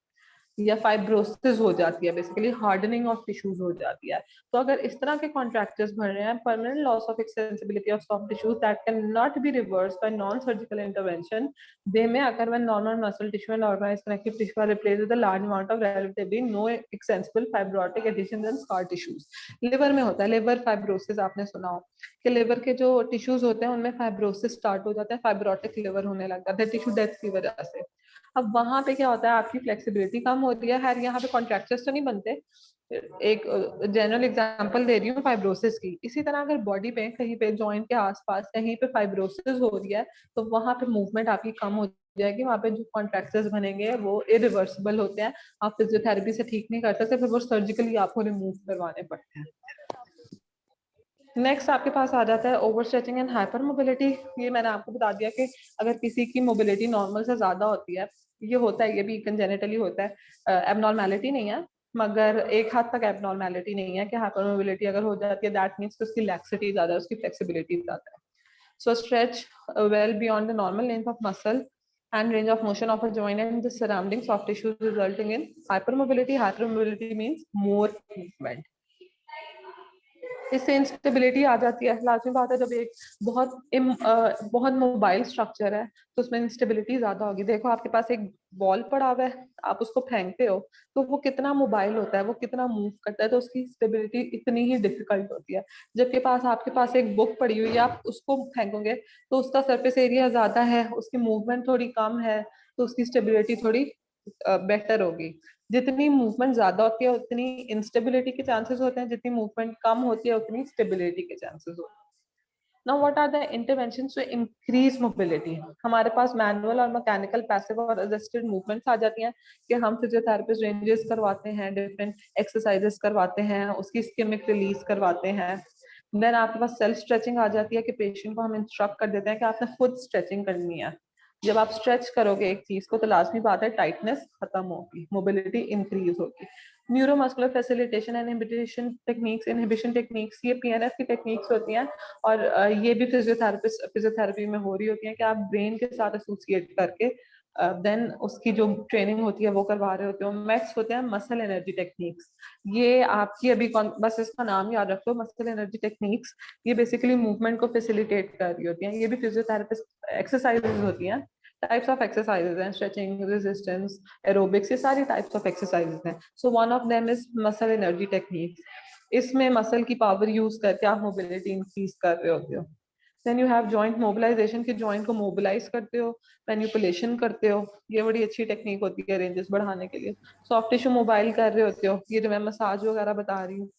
या फाइब्रोसिस हो जाती है, बेसिकली हार्डनिंग ऑफ टिश्यूज हो जाती है। तो अगर इस तरह के कॉन्ट्रैक्चर्स बन रहे हैं, permanent loss of accessibility of soft tissues that can not be reversed bye non surgical intervention, they may occur when normal muscle tissue and organized connective tissue are replaced with a large amount of relatively no extensible fibrotic adhesions and scar tissues. Liver में होता है liver fibrosis, आपने सुना हो कि liver के जो tissues होते हैं उनमें फाइब्रोसिस स्टार्ट हो जाता है, फाइब्रोटिक लिवर होने लग जाता है टिश्यू डेथ की वजह से। अब वहां पे क्या होता है, आपकी फ्लेक्सिबिलिटी कम होती है, खैर यहाँ पे कॉन्ट्रैक्चर्स तो नहीं बनते, एक जनरल एग्जांपल दे रही हूँ फाइब्रोसिस की। इसी तरह अगर बॉडी पे कहीं पे जॉइंट के आसपास कहीं पे फाइब्रोसिस हो रही है तो वहां पे मूवमेंट आपकी कम हो जाएगी, वहां पे जो कॉन्ट्रैक्चर्स बनेंगे वो इरिवर्सिबल होते हैं, आप फिजियोथेरेपी से ठीक नहीं कर सकते, फिर वो सर्जिकली आपको रिमूव करवाने पड़ते हैं। नेक्स्ट आपके पास आ जाता है over stretching and hyper mobility. ये मैंने आपको बता दिया कि अगर किसी की मोबिलिटी नॉर्मल से ज्यादा होती है, ये होता है, ये भी कंजेनिटली होता है, एबनॉर्मेलिटी नहीं है, मगर एक हद तक एबनॉर्मेलिटी नहीं है कि हाइपर मोबिलिटी अगर हो जाती है दैट मीन्स उसकी लैक्सिटी ज्यादा है, उसकी फ्लेक्सिबिलिटी ज्यादा है। So stretch well beyond the normal length of muscle and range of motion of a joint and the surrounding soft tissues resulting in hypermobility. Hypermobility means more movement. इससे instability आ जाती है। लाजमी बात है, जब एक बहुत मोबाइल स्ट्रक्चर है तो उसमें इंस्टेबिलिटी ज्यादा होगी। देखो आपके पास एक बॉल पड़ा हुआ है, आप उसको फेंकते हो तो वो कितना मोबाइल होता है, वो कितना मूव करता है, तो उसकी स्टेबिलिटी इतनी ही डिफिकल्ट होती है। जबकि आपके पास एक बुक पड़ी हुई है, आप उसको फेंकोगे तो उसका सरफेस एरिया ज्यादा है, उसकी मूवमेंट थोड़ी कम है, तो उसकी स्टेबिलिटी थोड़ी बेटर होगी। जितनी मूवमेंट ज्यादा होती है उतनी इंस्टेबिलिटी के चांसेस होते हैं, जितनी मूवमेंट कम होती है उतनी स्टेबिलिटी के चांसेस होते हैं। Now what are the interventions to increase mobility? हमारे पास मैनुअल और मैकेनिकल, पैसिव और असिस्टेड मूवमेंट्स आ जाती हैं कि हम फिजियोथेरेपिस्ट रेंजेस करवाते हैं, डिफरेंट एक्सरसाइजेस करवाते हैं, उसकी स्कीमिक रिलीज करवाते हैं। देन आपके पास सेल्फ स्ट्रेचिंग आ जाती है कि पेशेंट को हम इंस्ट्रक्ट कर देते हैं कि आपने खुद स्ट्रेचिंग करनी है। जब आप स्ट्रेच करोगे एक चीज को तो लाजमी बात है टाइटनेस खत्म होगी, मोबिलिटी इंक्रीज होगी। Neuromuscular facilitation and inhibition techniques, ये पीएनएफ की टेक्निक्स होती हैं और ये भी फिजियोथेरेपी में हो रही होती है कि आप ब्रेन के साथ एसोसिएट करके देन उसकी जो ट्रेनिंग होती है वो करवा रहे होते हो। मैक्स होते हैं मसल एनर्जी टेक्निक्स। ये आपकी अभी बस इसका नाम याद रखो, मसल एनर्जी टेक्निक्स। ये बेसिकली मूवमेंट को फैसिलिटेट कर रही होती हैं। ये भी फिजियोथेरेपिस्ट एक्सरसाइजेज होती हैं, टाइप्स ऑफ एक्सरसाइजेज हैं, स्ट्रेचिंग, रेजिस्टेंस, एरोबिक्स, ये सारी टाइप्स ऑफ एक्सरसाइजेज हैं। So one of them is muscle energy techniques. इसमें मसल की पावर यूज करके आप मोबिलिटी इंक्रीज कर रहे होते हो। Then you have joint mobilization, कि जॉइंट को मोबिलाइज करते हो, मैनिपुलेशन करते हो। ये बड़ी अच्छी टेक्निक होती है रेंजेस बढ़ाने के लिए। सॉफ्ट टिश्यू मोबाइल कर रहे होते हो, ये जो मैं मसाज वगैरह बता रही हूँ।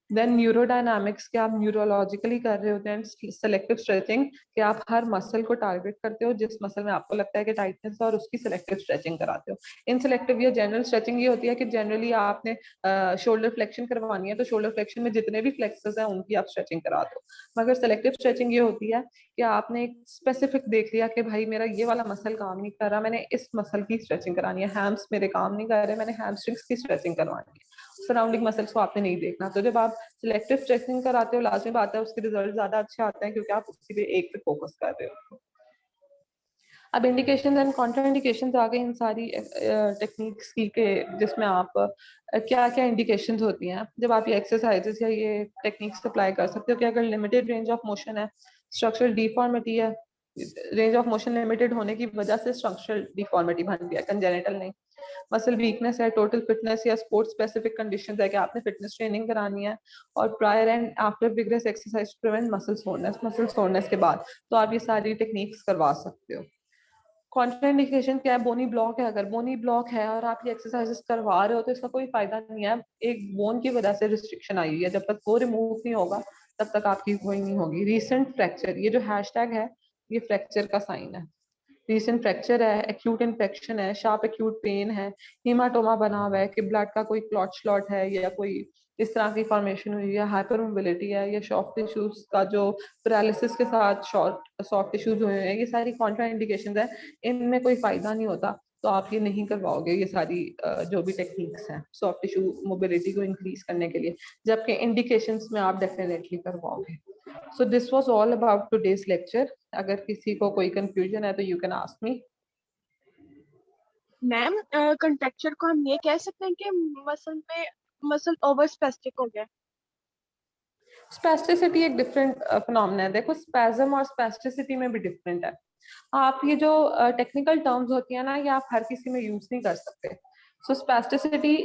देन न्यूरोडायनामिक्स के आप न्यूरोलॉजिकली कर रहे होते हैं। सेलेक्टिव स्ट्रेचिंग कि आप हर मसल को टारगेट करते हो, जिस मसल में आपको लगता है कि टाइटनेस है, और उसकी सेलेक्टिव स्ट्रेचिंग कराते हो। इन सेलेक्टिव या जनरल स्ट्रेचिंग ये होती है कि जनरली आपने शोल्डर फ्लेक्शन करवानी है तो शोल्डर फ्लेक्शन में जितने भी फ्लेक्सर्स हैं उनकी आप स्ट्रेचिंग करा दो। मगर सेलेक्टिव स्ट्रेचिंग ये होती है कि आपने एक स्पेसिफिक देख लिया कि भाई मेरा ये वाला मसल काम नहीं कर रहा, मैंने इस मसल की स्ट्रेचिंग करानी है। हैम्स मेरे काम नहीं कर रहे, मैंने हैमस्ट्रिंग्स की स्ट्रेचिंग करवानी है। सराउंडिंग मसल्स को आपने नहीं देखना। तो जब आप सिलेक्टिव स्ट्रेचिंग कराते हो लाजमी बात है उसके रिजल्ट ज्यादा अच्छे आते हैं, क्योंकि आप उसी पे एक पे फोकस कर रहे हो। अब इंडिकेशन एंड कॉन्ट्रा इंडिकेशन आ गई इन सारी टेक्निक्स की, के जिसमें आप क्या क्या इंडिकेशंस होती हैं जब आप ये एक्सरसाइजेस या ये टेक्निक्स अप्लाई कर सकते हो। कि अगर लिमिटेड रेंज ऑफ मोशन है, स्ट्रक्चरल डिफॉर्मिटी है, रेंज ऑफ मोशन लिमिटेड होने की वजह से स्ट्रक्चरल डिफॉर्मिटी बन गया, कंजेनिटल नहीं। मसल वीकनेस है, टोटल फिटनेस या स्पोर्ट्स स्पेसिफिक कंडीशंस है कि आपने फिटनेस ट्रेनिंग करानी है, और prior and after vigorous exercise to prevent muscle soreness के बाद तो आप ये सारी टेक्निक्स करवा सकते हो। कॉन्ट्राइंडिकेशन क्या है? बोनी ब्लॉक है। अगर बोनी ब्लॉक है और आप ये एक्सरसाइजेस करवा रहे हो तो इसका कोई फायदा नहीं है। एक बोन की वजह से रिस्ट्रिक्शन आई हुई है, जब तक वो रिमूव नहीं होगा तब तक आपकी कोई नहीं होगी। रीसेंट फ्रैक्चर, ये जो हैशटैग है ये फ्रैक्चर का साइन है। रीसेंट फ्रैक्चर है, एक्यूट इन्फेक्शन है, शार्प एक्यूट पेन है, हीमाटोमा बना हुआ है कि ब्लड का कोई क्लॉट श्लॉट है या कोई इस तरह की फॉर्मेशन हुई है, हाइपर मोबिलिटी है, या सॉफ्ट टिश्यूज का जो पैरालिसिस के साथ सॉफ्ट टिश्यूज हुए हैं, ये सारी कॉन्ट्रा इंडिकेशन है। इनमें कोई फायदा नहीं होता तो आप ये नहीं करवाओगे ये सारी जो भी टेक्निक्स हैं सॉफ्ट टिश्यू मोबिलिटी को इंक्रीज करने के लिए, जबकि इंडिकेशंस में आप डेफिनेटली करवाओगे। So this was all about today's lecture. अगर किसी को कोई confusion है तो you can ask me. Ma'am contracture को हम ये कह सकते हैं कि मसल ओवर स्पेसिफिक हो गया। Spasticity एक different phenomenon है। देखो spasm और spasticity में भी different है। आप ये जो technical terms होती है ना, ये आप हर किसी में use नहीं कर सकते। So spasticity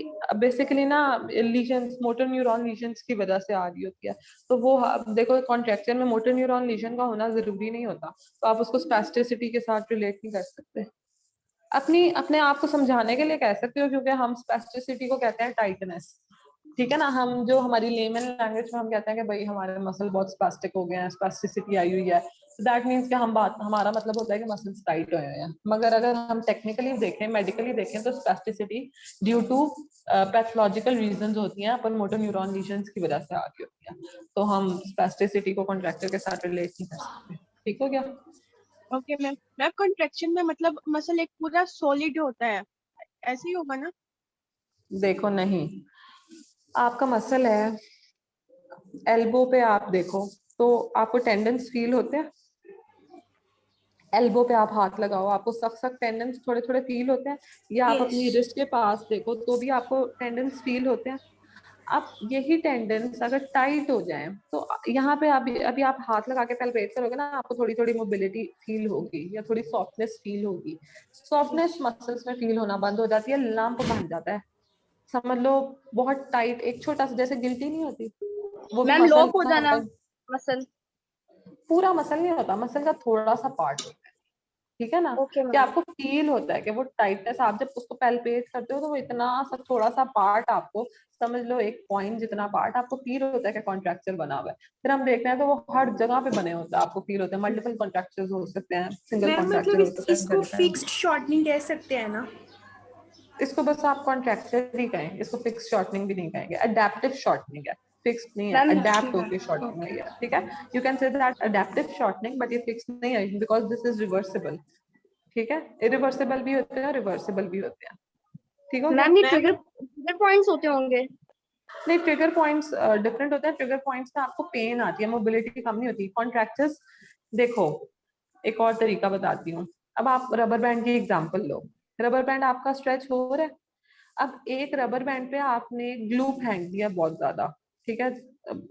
basically ना lesions, motor neuron lesions की वजह से आ रही होती है। तो वो देखो कॉन्ट्रैक्चर में मोटर न्यूरॉन लीजन का होना जरूरी नहीं होता, तो आप उसको स्पैस्टिसिटी के साथ रिलेट नहीं कर सकते। अपने आप को समझाने के लिए कह सकते हो, क्योंकि हम स्पैस्टिसिटी को कहते हैं टाइटनेस। ठीक है ना, हम जो हमारी लेमन लैंग्वेज में हम कहते हैं कि भाई हमारे मसल बहुत स्पास्टिक हो गए हैं, स्पास्टिसिटी आई हुई है, तो दैट मीन्स कि हमारा मतलब होता है कि मसल्स टाइट हुए हैं। मगर अगर हम टेक्निकली देखें, मेडिकली देखें, तो spasticity due to pathological reasons होती हैं, अपन मोटर न्यूरॉन लीजन्स की वजह से आ रही होती है। तो हम स्पास्टिसिटी को कॉन्ट्रैक्टर के साथ रिलेट नहीं कर सकते। ठीक हो गया? Okay ma'am. मैम कंट्रैक्शन में मतलब मसल एक पूरा सॉलिड होता है, ऐसे ही होगा ना? देखो नहीं, आपका मसल है, एल्बो पे आप देखो तो आपको टेंडन्स फील होते हैं। एल्बो पे आप हाथ लगाओ, आपको सख्त सख्त टेंडन्स थोड़े थोड़े फील होते हैं। या आप अपनी रिस्ट के पास देखो तो भी आपको टेंडन्स फील होते हैं। अब यही टेंडेंस अगर टाइट हो जाए तो यहाँ पे अभी आप हाथ लगा के पैल्पेट करोगे ना, आपको थोड़ी थोड़ी मोबिलिटी फील होगी या थोड़ी सॉफ्टनेस फील होगी। सॉफ्टनेस मसल्स में फील होना बंद हो जाती है, लंप बन जाता है। समझ लो बहुत टाइट, एक छोटा सा जैसे गिल्टी नहीं होती, वो भी मैम मसल लॉक हो जाना मसल। पूरा मसल नहीं होता, मसल का थोड़ा सा पार्ट होता है, ठीक है ना। ओके कि मैम। आपको फील होता है कि वो टाइटनेस, आप जब उसको पैल्पेट करते हो तो वो इतना सा थोड़ा सा पार्ट आपको, समझ लो एक पॉइंट जितना पार्ट आपको फील होता है कि कॉन्ट्रैक्चर बना हुआ है। फिर हम देखते हैं तो वो हर जगह पे बने होते हैं, आपको फील होते हैं। मल्टीपल कॉन्ट्रैक्चर्स हो सकते हैं, सिंगल मैम कॉन्ट्रैक्चर मतलब हो सकता है, इसको फिक्स्ड शॉर्टनिंग कह सकते हैं ना? इसको बस आप कॉन्ट्रैक्चर ही कहेंगे, इसको फिक्स शॉर्टनिंग भी नहीं कहेंगे, अडेप्टिव शॉर्टनिंग है, फिक्स नहीं है, मैम अडेप्ट ठीक है, होके शॉर्टनिंग ओके। है, ठीक है। You can say that adaptive shortening, but ये फिक्स नहीं है बिकॉज दिस इज रिवर्सिबल, ठीक है। इरिवर्सिबल भी होते हैं, रिवर्सिबल भी होते हैं, ठीक हो गया। मैम ये मैम ट्रिगर पॉइंट्स होते होंगे। नहीं, ट्रिगर पॉइंट्स डिफरेंट होते हैं। ट्रिगर पॉइंट्स में आपको पेन आती है, मोबिलिटी कम नहीं होती। कॉन्ट्रैक्चर्स देखो, एक और तरीका बताती हूँ। अब आप रबर बैंड की एग्जांपल लो, रबर बैंड आपका स्ट्रेच हो रहा है। अब एक रबर बैंड पे आपने ग्लू फेंक दिया बहुत ज्यादा, ठीक है,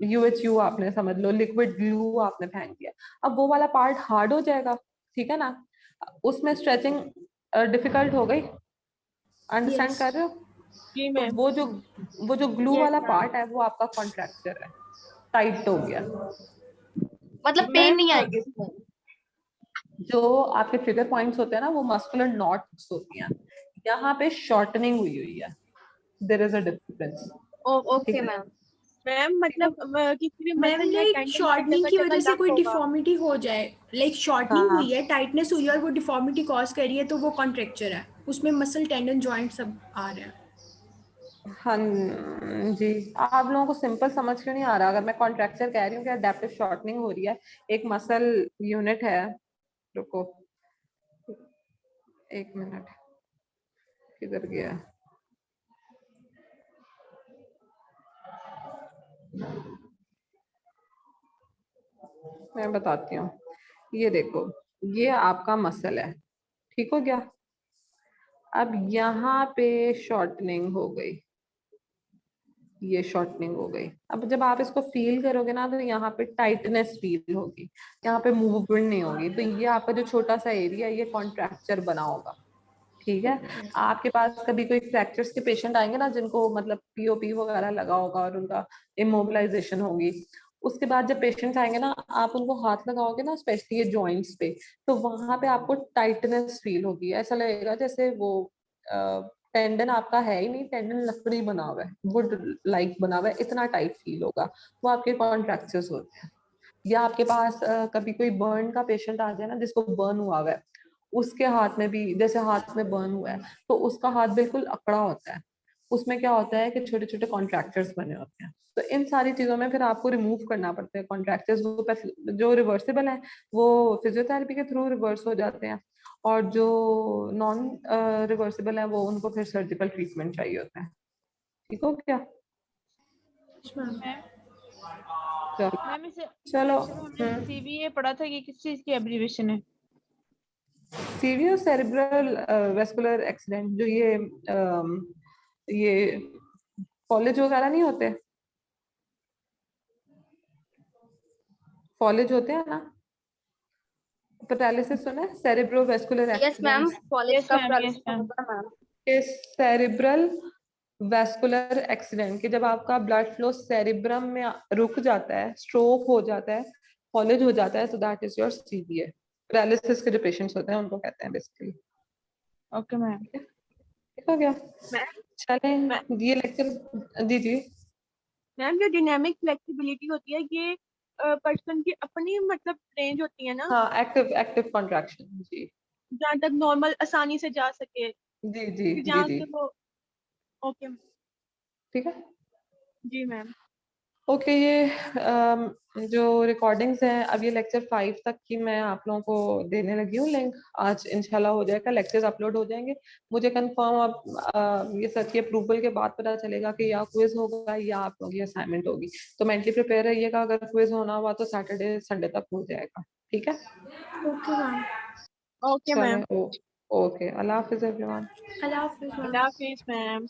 UHU आपने समझ लो लिक्विड ग्लू आपने फेंक दिया। अब वो वाला पार्ट हार्ड हो जाएगा, ठीक है ना, उसमें स्ट्रेचिंग डिफिकल्ट हो गई, अंडरस्टैंड यस। कर रहे हो। जी तो मैम। वो जो ग्लू यस वाला मैम। पार्ट है वो आपका कॉन्ट्रैक्चर है, टाइट हो गया, मतलब ठीक है। पेन नहीं आएगी इसमें। जो आपके ट्रिगर पॉइंट्स होते हैं ना, वो मस्कुलर नॉट्स होती हैं, यहाँ पे शॉर्टनिंग हुई हुई है, देयर इज अ डिफरेंस, ठीक ओके है, मैम। मैम ठीक है। मतलब किसी भी मैम मसल या लाइक टेंडन पे शॉर्टनिंग जगह की जगह वजह से लंप कोई होगा। डिफॉर्मिटी हो जाए, लाइक शॉर्टनिंग हाँ हुई है, टाइटनेस हुई है और वो डिफॉर्मिटी कॉज कर रही है, तो वो कॉन्ट्रैक्चर है, उसमें मसल टेंडन जॉइंट सब आ रहे हैं। हाँ जी, आप लोगों को सिंपल समझ क्यों नहीं आ रहा? अगर मैं कॉन्ट्रैक्चर कह रही हूँ कि अडेप्टिव शॉर्टनिंग हो रही है, एक मसल यूनिट है, रुको एक मिनट, किधर गया, मैं बताती हूँ। ये देखो, ये आपका मसल है, ठीक हो गया। अब यहाँ पे शॉर्टनिंग हो गई, ये शॉर्टनिंग हो गई। अब जब आप इसको फील करोगे ना, तो यहाँ पे टाइटनेस फील होगी, यहाँ पे मूवमेंट नहीं होगी। तो ये आपका जो छोटा सा एरिया, ये कॉन्ट्रैक्चर बना होगा, ठीक है। ओके। आपके पास कभी कोई फ्रैक्चर्स के पेशेंट आएंगे ना, जिनको मतलब POP वगैरह लगा होगा और उनका इमोबिलाइजेशन होगी, उसके बाद जब पेशेंट्स आएंगे ना, आप उनको हाथ लगाओगे ना, स्पेशली ये जॉइंट्स पे, तो वहां पे आपको टाइटनेस फील होगी। ऐसा लगेगा जैसे वो टेंडन आपका है ही नहीं, टेंडन लकड़ी बना हुआ है, वुड लाइक बना हुआ है, इतना टाइट फील होगा। वो आपके कॉन्ट्रैक्चर्स होते हैं। या आपके पास कभी कोई बर्न का पेशेंट आ जाए ना, जिसको बर्न हुआ हुआ है, उसके हाथ में भी जैसे हाथ में बर्न हुआ है, तो उसका हाथ बिल्कुल अकड़ा होता है, उसमें क्या होता है कि छोटे छोटे कॉन्ट्रैक्चर्स बने होते हैं। तो इन सारी चीजों में फिर आपको रिमूव करना पड़ता है कॉन्ट्रैक्चर्स। वो जो रिवर्सिबल है वो फिजियोथेरेपी के थ्रू रिवर्स हो जाते हैं, और जो नॉन रिवर्सिबल है वो उनको फिर सर्जिकल ट्रीटमेंट चाहिए होता है, ठीक हो क्या। मैम मैम चलो मैम इसे चलो। वैसे तो हमने CVA पढ़ा था, कि किस चीज की एब्रीविएशन है? सीरियस सेरिब्रल वेस्कुलर एक्सीडेंट, जो ये कॉलेज वगैरह नहीं होते, कॉलेज होते हैं ना, पैरालिसिस सुना है, cerebrovascular yes ma'am accidents. College yes का मैम, यस पैरालिसिस मैम। होता है मैम। के सेरिब्रल वेस्कुलर एक्सीडेंट के जब आपका ब्लड फ्लो सेरिब्रम में रुक जाता है, स्ट्रोक हो जाता है, कॉलेज हो जाता है, तो that is your CVA। Paralysis के जो पेशेंट्स होते हैं उनको कहते हैं बेसिकली, ओके मैम। ठीक हो गया। मैम चलें, ये लेक्चर जी जी। मैम जो डायनामिक फ्लेक्सिबिलिटी होती है, ये पर्सन की अपनी मतलब रेंज होती है ना, हाँ, एक्टिव एक्टिव कॉन्ट्रैक्शन जी, जहाँ तक नॉर्मल आसानी से जा सके, जी जी कि जी जहाँ जी, से वो। ओके ठीक है। जी मैम। ओके, ये जो रिकॉर्डिंग्स हैं, अब ये लेक्चर 5 तक की मैं आप लोगों को देने लगी हूँ लिंक। आज इंशाल्लाह हो जाएगा, लेक्चर्स अपलोड हो जाएंगे। मुझे कंफर्म अब ये सर की अप्रूवल के बाद पता चलेगा कि या क्विज होगा या आप लोगों की असाइनमेंट होगी। तो मेंटली प्रिपेयर रहिएगा, अगर क्विज होना हुआ तो सैटरडे संडे तक हो जाएगा, ठीक है। Okay ma'am. ओके चलें, मैम। ओके, अल्लाह हाफिज एवरीवन। अल्लाह हाफिज़ मैम। अल्लाह हाफिज मैम।